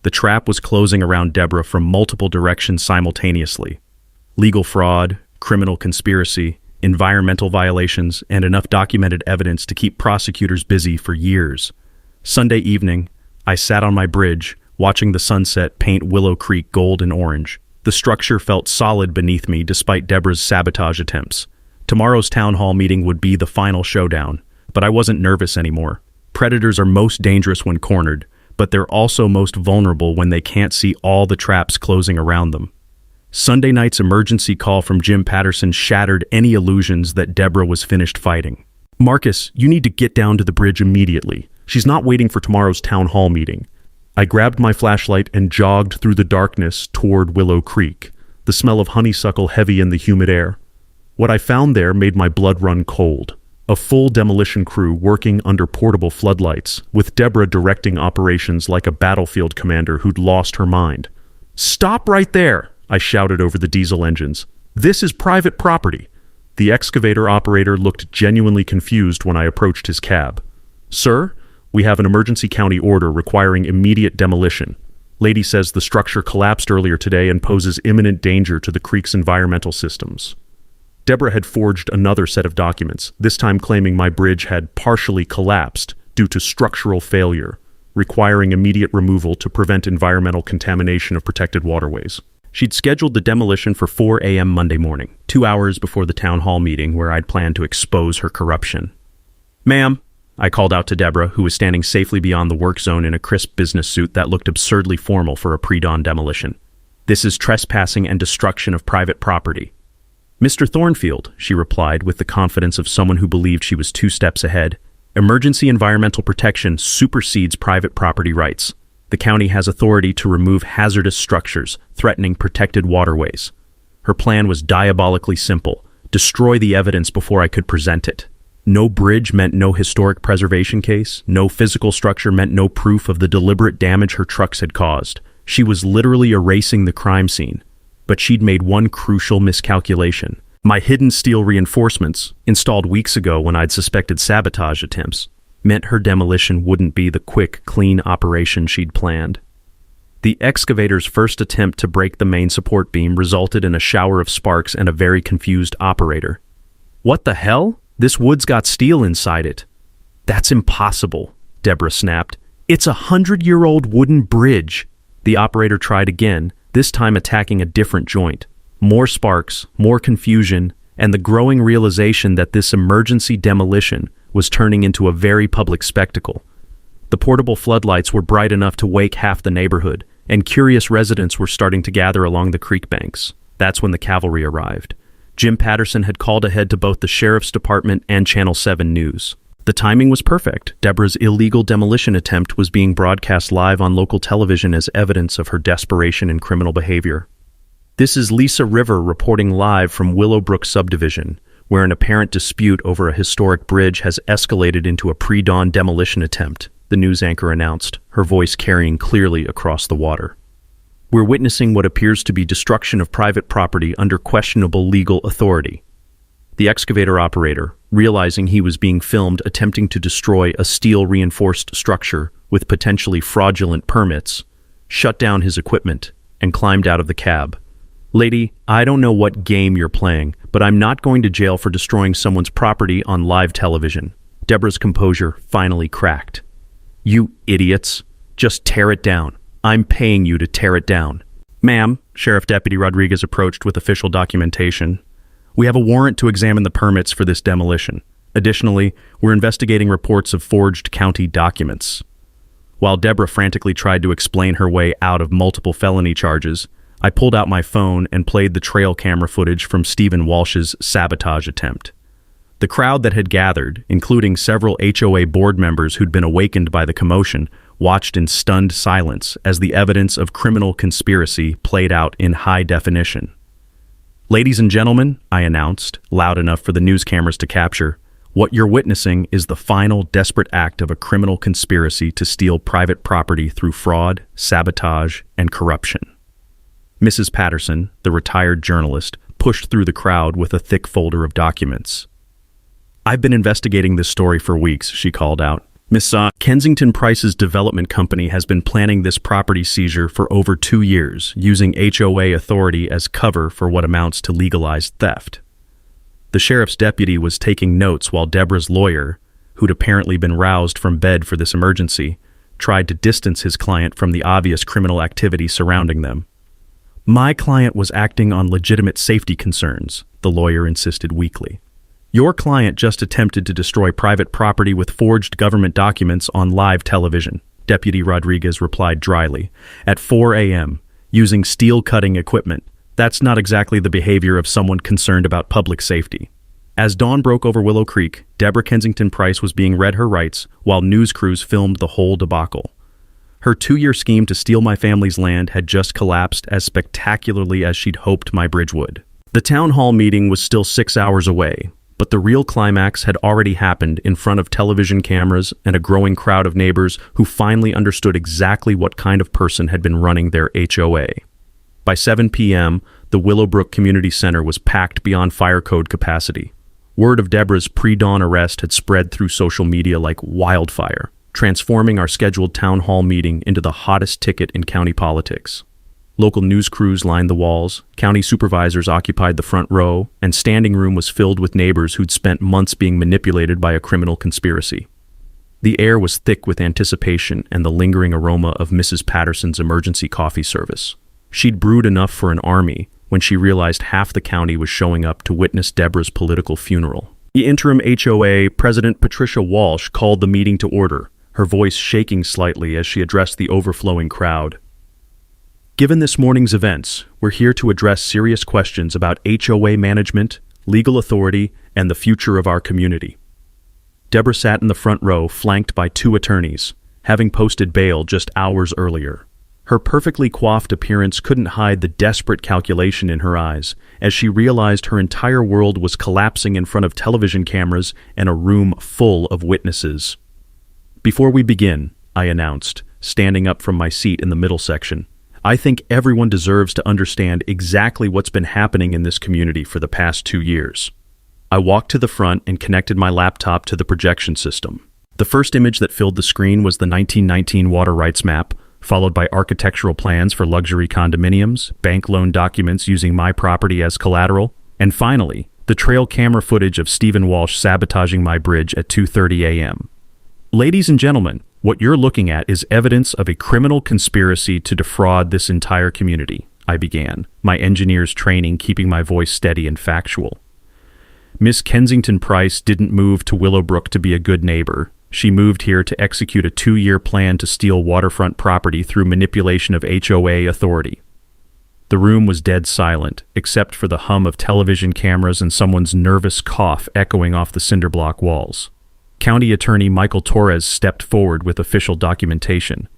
S1: The trap was closing around Deborah from multiple directions simultaneously. Legal fraud, criminal conspiracy, environmental violations, and enough documented evidence to keep prosecutors busy for years. Sunday evening, I sat on my bridge, watching the sunset paint Willow Creek gold and orange. The structure felt solid beneath me despite Deborah's sabotage attempts. Tomorrow's town hall meeting would be the final showdown, but I wasn't nervous anymore. Predators are most dangerous when cornered, but they're also most vulnerable when they can't see all the traps closing around them. Sunday night's emergency call from Jim Patterson shattered any illusions that Deborah was finished fighting. "Marcus, you need to get down to the bridge immediately. She's not waiting for tomorrow's town hall meeting." I grabbed my flashlight and jogged through the darkness toward Willow Creek, the smell of honeysuckle heavy in the humid air. What I found there made my blood run cold. A full demolition crew working under portable floodlights, with Deborah directing operations like a battlefield commander who'd lost her mind. "Stop right there!" I shouted over the diesel engines. "This is private property." The excavator operator looked genuinely confused when I approached his cab. "Sir, we have an emergency county order requiring immediate demolition. Lady says the structure collapsed earlier today and poses imminent danger to the creek's environmental systems." Deborah had forged another set of documents, this time claiming my bridge had partially collapsed due to structural failure, requiring immediate removal to prevent environmental contamination of protected waterways. She'd scheduled the demolition for 4 a.m. Monday morning, 2 hours before the town hall meeting where I'd planned to expose her corruption. "Ma'am," I called out to Deborah, who was standing safely beyond the work zone in a crisp business suit that looked absurdly formal for a pre-dawn demolition. "This is trespassing and destruction of private property." "Mr. Thornfield," she replied with the confidence of someone who believed she was 2 steps ahead, "emergency environmental protection supersedes private property rights. The county has authority to remove hazardous structures threatening protected waterways." Her plan was diabolically simple: destroy the evidence before I could present it. No bridge meant no historic preservation case. No physical structure meant no proof of the deliberate damage her trucks had caused. She was literally erasing the crime scene. But she'd made one crucial miscalculation. My hidden steel reinforcements, installed weeks ago when I'd suspected sabotage attempts, meant her demolition wouldn't be the quick, clean operation she'd planned. The excavator's first attempt to break the main support beam resulted in a shower of sparks and a very confused operator. "What the hell? This wood's got steel inside it." "That's impossible," Deborah snapped. "It's a 100-year-old wooden bridge." The operator tried again, this time attacking a different joint. More sparks, more confusion, and the growing realization that this emergency demolition was turning into a very public spectacle. The portable floodlights were bright enough to wake half the neighborhood, and curious residents were starting to gather along the creek banks. That's when the cavalry arrived. Jim Patterson had called ahead to both the Sheriff's Department and Channel 7 News. The timing was perfect. Deborah's illegal demolition attempt was being broadcast live on local television as evidence of her desperation and criminal behavior. This is Lisa River reporting live from Willowbrook subdivision, where an apparent dispute over a historic bridge has escalated into a pre-dawn demolition attempt, the news anchor announced, her voice carrying clearly across the water. "We're witnessing what appears to be destruction of private property under questionable legal authority." The excavator operator, realizing he was being filmed attempting to destroy a steel-reinforced structure with potentially fraudulent permits, shut down his equipment and climbed out of the cab. "Lady, I don't know what game you're playing, but I'm not going to jail for destroying someone's property on live television." Deborah's composure finally cracked. "You idiots. Just tear it down. I'm paying you to tear it down." "Ma'am," Sheriff Deputy Rodriguez approached with official documentation, "we have a warrant to examine the permits for this demolition. Additionally, we're investigating reports of forged county documents." While Deborah frantically tried to explain her way out of multiple felony charges, I pulled out my phone and played the trail camera footage from Stephen Walsh's sabotage attempt. The crowd that had gathered, including several HOA board members who'd been awakened by the commotion, watched in stunned silence as the evidence of criminal conspiracy played out in high definition. "Ladies and gentlemen," I announced, loud enough for the news cameras to capture, "what you're witnessing is the final desperate act of a criminal conspiracy to steal private property through fraud, sabotage, and corruption." Mrs. Patterson, the retired journalist, pushed through the crowd with a thick folder of documents. "I've been investigating this story for weeks," she called out. "Miss Kensington Price's development company has been planning this property seizure for over 2 years, using HOA authority as cover for what amounts to legalized theft." The sheriff's deputy was taking notes while Deborah's lawyer, who'd apparently been roused from bed for this emergency, tried to distance his client from the obvious criminal activity surrounding them. "My client was acting on legitimate safety concerns," the lawyer insisted weakly. "Your client just attempted to destroy private property with forged government documents on live television," Deputy Rodriguez replied dryly, "at 4 a.m., using steel-cutting equipment. That's not exactly the behavior of someone concerned about public safety." As dawn broke over Willow Creek, Deborah Kensington Price was being read her rights while news crews filmed the whole debacle. Her 2-year scheme to steal my family's land had just collapsed as spectacularly as she'd hoped my bridge would. The town hall meeting was still 6 hours away, but the real climax had already happened in front of television cameras and a growing crowd of neighbors who finally understood exactly what kind of person had been running their HOA. By 7 p.m., the Willowbrook Community Center was packed beyond fire code capacity. Word of Deborah's pre-dawn arrest had spread through social media like wildfire, transforming our scheduled town hall meeting into the hottest ticket in county politics. Local news crews lined the walls, county supervisors occupied the front row, and standing room was filled with neighbors who'd spent months being manipulated by a criminal conspiracy. The air was thick with anticipation and the lingering aroma of Mrs. Patterson's emergency coffee service. She'd brewed enough for an army when she realized half the county was showing up to witness Deborah's political funeral. The interim HOA, President Patricia Walsh, called the meeting to order, her voice shaking slightly as she addressed the overflowing crowd. "Given this morning's events, we're here to address serious questions about HOA management, legal authority, and the future of our community." Deborah sat in the front row, flanked by 2 attorneys, having posted bail just hours earlier. Her perfectly coiffed appearance couldn't hide the desperate calculation in her eyes as she realized her entire world was collapsing in front of television cameras and a room full of witnesses. "Before we begin," I announced, standing up from my seat in the middle section, "I think everyone deserves to understand exactly what's been happening in this community for the past 2 years. I walked to the front and connected my laptop to the projection system. The first image that filled the screen was the 1919 water rights map, followed by architectural plans for luxury condominiums, bank loan documents using my property as collateral, and finally, the trail camera footage of Stephen Walsh sabotaging my bridge at 2:30 a.m. "Ladies and gentlemen, what you're looking at is evidence of a criminal conspiracy to defraud this entire community," I began, my engineer's training keeping my voice steady and factual. "Miss Kensington Price didn't move to Willowbrook to be a good neighbor. She moved here to execute a 2-year plan to steal waterfront property through manipulation of HOA authority." The room was dead silent, except for the hum of television cameras and someone's nervous cough echoing off the cinderblock walls. County Attorney Michael Torres stepped forward with official documentation.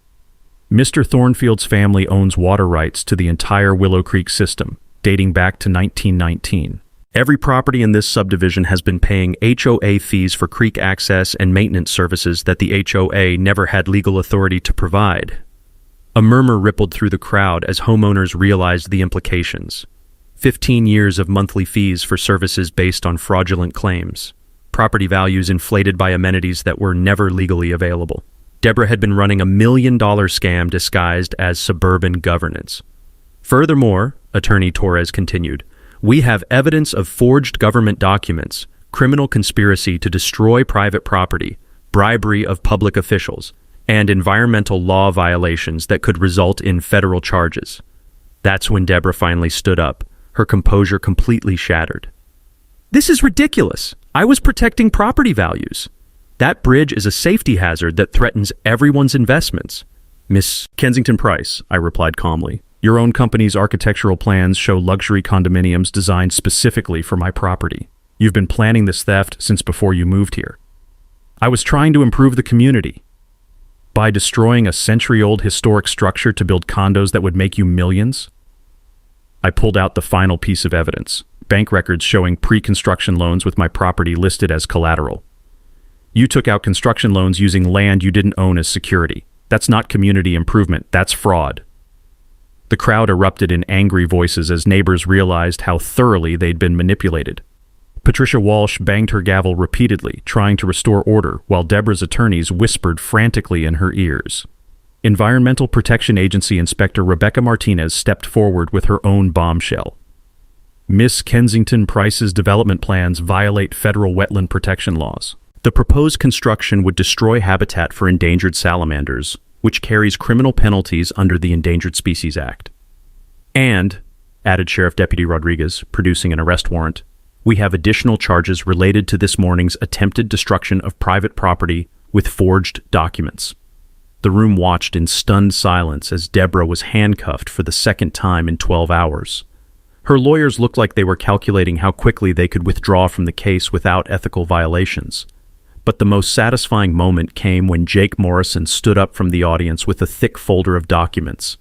S1: "Mr. Thornfield's family owns water rights to the entire Willow Creek system, dating back to 1919. Every property in this subdivision has been paying HOA fees for creek access and maintenance services that the HOA never had legal authority to provide." A murmur rippled through the crowd as homeowners realized the implications. 15 years of monthly fees for services based on fraudulent claims. Property values inflated by amenities that were never legally available. Deborah had been running $1 million scam disguised as suburban governance. "Furthermore," Attorney Torres continued, "we have evidence of forged government documents, criminal conspiracy to destroy private property, bribery of public officials, and environmental law violations that could result in federal charges. That's when Deborah finally stood up, her composure completely shattered. "This is ridiculous. I was protecting property values. That bridge is a safety hazard that threatens everyone's investments." "Miss Kensington Price," I replied calmly, "your own company's architectural plans show luxury condominiums designed specifically for my property. You've been planning this theft since before you moved here." "I was trying to improve the community. By destroying a century-old historic structure to build condos that would make you millions?" I pulled out the final piece of evidence, bank records showing pre-construction loans with my property listed as collateral. "You took out construction loans using land you didn't own as security. That's not community improvement, that's fraud." The crowd erupted in angry voices as neighbors realized how thoroughly they'd been manipulated. Patricia Walsh banged her gavel repeatedly, trying to restore order, while Deborah's attorneys whispered frantically in her ears. Environmental Protection Agency Inspector Rebecca Martinez stepped forward with her own bombshell. "Miss Kensington Price's development plans violate federal wetland protection laws. The proposed construction would destroy habitat for endangered salamanders, which carries criminal penalties under the Endangered Species Act. And," added Sheriff Deputy Rodriguez, producing an arrest warrant, "we have additional charges related to this morning's attempted destruction of private property with forged documents." The room watched in stunned silence as Deborah was handcuffed for the second time in 12 hours. Her lawyers looked like they were calculating how quickly they could withdraw from the case without ethical violations. But the most satisfying moment came when Jake Morrison stood up from the audience with a thick folder of documents.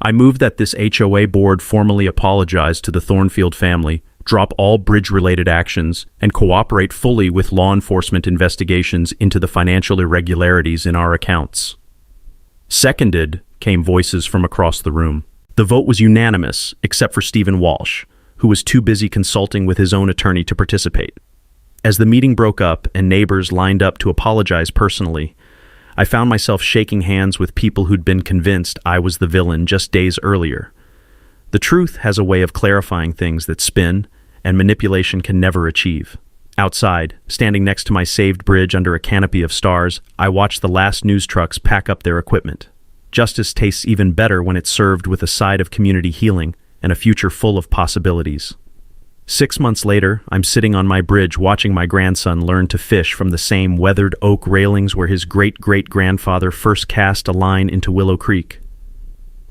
S1: "I move that this HOA board formally apologize to the Thornfield family, drop all bridge-related actions, and cooperate fully with law enforcement investigations into the financial irregularities in our accounts." "Seconded," came voices from across the room. The vote was unanimous, except for Stephen Walsh, who was too busy consulting with his own attorney to participate. As the meeting broke up and neighbors lined up to apologize personally, I found myself shaking hands with people who'd been convinced I was the villain just days earlier. The truth has a way of clarifying things that spin and manipulation can never achieve. Outside, standing next to my saved bridge under a canopy of stars, I watched the last news trucks pack up their equipment. Justice tastes even better when it's served with a side of community healing and a future full of possibilities. 6 months later, I'm sitting on my bridge watching my grandson learn to fish from the same weathered oak railings where his great-great-grandfather first cast a line into Willow Creek.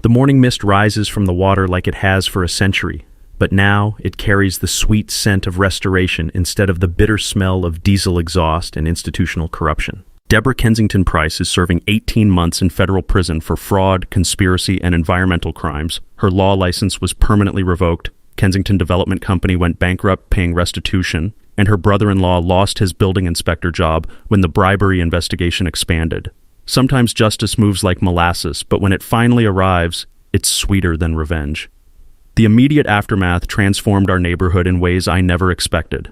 S1: The morning mist rises from the water like it has for a century, but now it carries the sweet scent of restoration instead of the bitter smell of diesel exhaust and institutional corruption. Deborah Kensington Price is serving 18 months in federal prison for fraud, conspiracy, and environmental crimes. Her law license was permanently revoked. Kensington Development Company went bankrupt paying restitution, and her brother-in-law lost his building inspector job when the bribery investigation expanded. Sometimes justice moves like molasses, but when it finally arrives, it's sweeter than revenge. The immediate aftermath transformed our neighborhood in ways I never expected.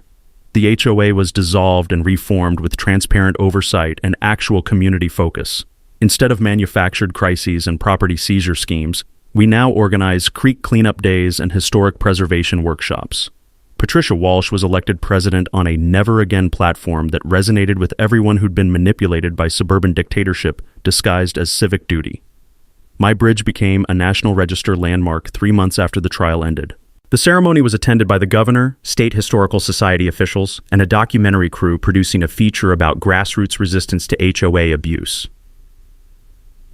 S1: The HOA was dissolved and reformed with transparent oversight and actual community focus. Instead of manufactured crises and property seizure schemes, we now organize creek cleanup days and historic preservation workshops. Patricia Walsh was elected president on a never-again platform that resonated with everyone who'd been manipulated by suburban dictatorship disguised as civic duty. My bridge became a National Register landmark 3 months after the trial ended. The ceremony was attended by the governor, state historical society officials, and a documentary crew producing a feature about grassroots resistance to HOA abuse.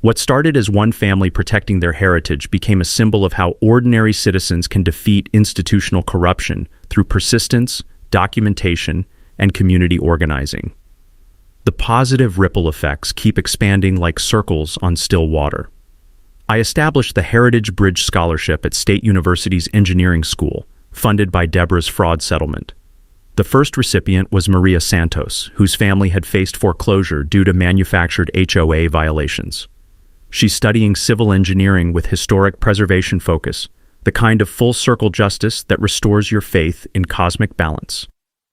S1: What started as one family protecting their heritage became a symbol of how ordinary citizens can defeat institutional corruption through persistence, documentation, and community organizing. The positive ripple effects keep expanding like circles on still water. I established the Heritage Bridge Scholarship at State University's Engineering School, funded by Deborah's fraud settlement. The first recipient was Maria Santos, whose family had faced foreclosure due to manufactured HOA violations. She's studying civil engineering with historic preservation focus, the kind of full-circle justice that restores your faith in cosmic balance.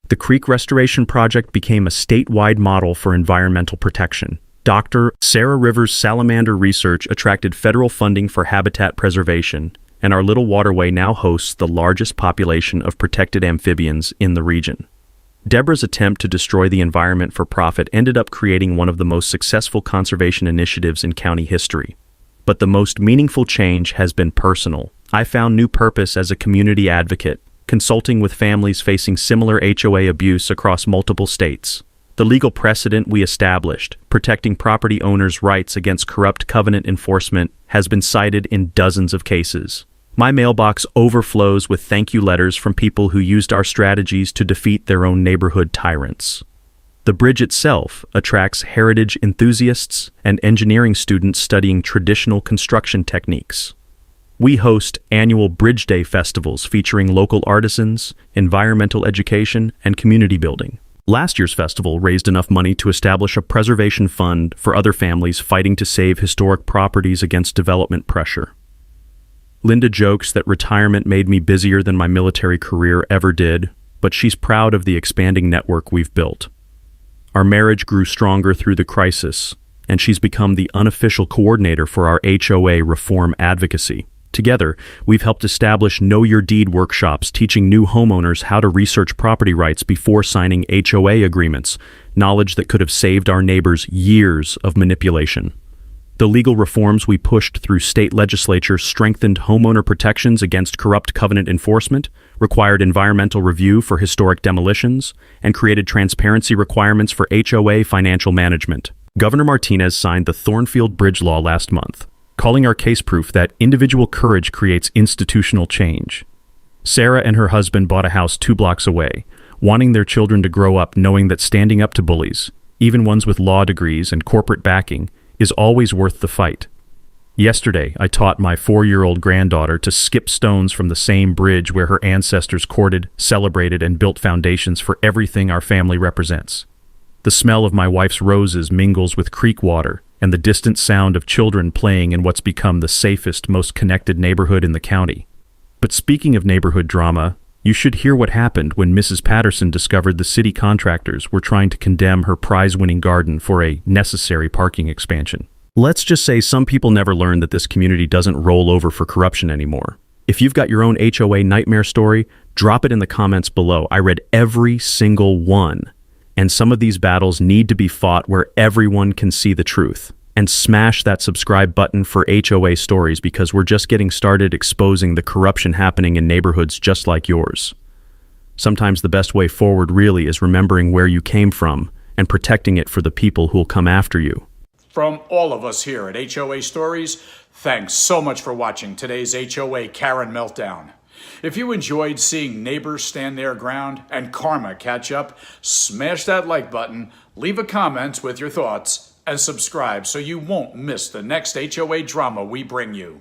S1: The Creek Restoration Project became a statewide model for environmental protection. Dr. Sarah Rivers' salamander research attracted federal funding for habitat preservation, and our little waterway now hosts the largest population of protected amphibians in the region. Deborah's attempt to destroy the environment for profit ended up creating one of the most successful conservation initiatives in county history. But the most meaningful change has been personal. I found new purpose as a community advocate, consulting with families facing similar HOA abuse across multiple states. The legal precedent we established, protecting property owners' rights against corrupt covenant enforcement, has been cited in dozens of cases. My mailbox overflows with thank you letters from people who used our strategies to defeat their own neighborhood tyrants. The bridge itself attracts heritage enthusiasts and engineering students studying traditional construction techniques. We host annual Bridge Day festivals featuring local artisans, environmental education, and community building. Last year's festival raised enough money to establish a preservation fund for other families fighting to save historic properties against development pressure. Linda jokes that retirement made me busier than my military career ever did, but she's proud of the expanding network we've built. Our marriage grew stronger through the crisis, and she's become the unofficial coordinator for our HOA reform advocacy. Together, we've helped establish Know Your Deed workshops teaching new homeowners how to research property rights before signing HOA agreements, knowledge that could have saved our neighbors years of manipulation. The legal reforms we pushed through state legislatures strengthened homeowner protections against corrupt covenant enforcement, required environmental review for historic demolitions, and created transparency requirements for HOA financial management. Governor Martinez signed the Thornfield Bridge Law last month, calling our case proof that individual courage creates institutional change. Sarah and her husband bought a house 2 blocks away, wanting their children to grow up knowing that standing up to bullies, even ones with law degrees and corporate backing, is always worth the fight. Yesterday, I taught my 4-year-old granddaughter to skip stones from the same bridge where her ancestors courted, celebrated, and built foundations for everything our family represents. The smell of my wife's roses mingles with creek water, and the distant sound of children playing in what's become the safest, most connected neighborhood in the county. But speaking of neighborhood drama, you should hear what happened when Mrs. Patterson discovered the city contractors were trying to condemn her prize-winning garden for a necessary parking expansion. Let's just say some people never learn that this community doesn't roll over for corruption anymore. If you've got your own HOA nightmare story, drop it in the comments below. I read every single one. And some of these battles need to be fought where everyone can see the truth. And smash that subscribe button for HOA stories because we're just getting started exposing the corruption happening in neighborhoods just like yours. Sometimes the best way forward really is remembering where you came from and protecting it for the people who'll come after you.
S2: From all of us here at HOA Stories, thanks so much for watching today's HOA Karen Meltdown. If you enjoyed seeing neighbors stand their ground and karma catch up, smash that like button, leave a comment with your thoughts, and subscribe so you won't miss the next HOA drama we bring you.